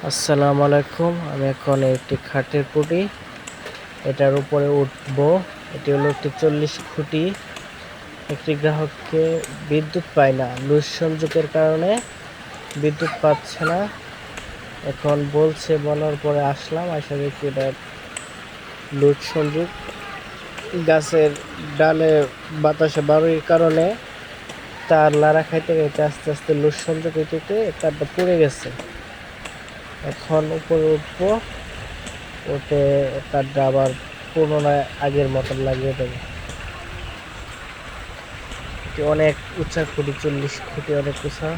আসসালামু আলাইকুম। আমি এখন একটি খাটের খুঁটি এটার উপরে উঠবো। এটি হলো একটি 40 খুঁটি। একটি গ্রাহককে বিদ্যুৎ পায় না, লুজ সংযোগের কারণে বিদ্যুৎ পাচ্ছে না। এখন বলছে, বলার পরে আসলাম, আসা দেখি এটা লুজ সংযোগ। গাছের ডালে বাতাসে বাড়ির কারণে তার লাড়া খাইতে খাইতে আস্তে আস্তে লুজ সংযোগ হইতে তারটা পড়ে গেছে। এখন উপরে উঠবো, ওতে তারটা আবার পুনরায় আগের মতন লাগিয়ে দেবো। অনেক উঁচা খুঁটি, 40 খুঁটি, অনেক উঁচা।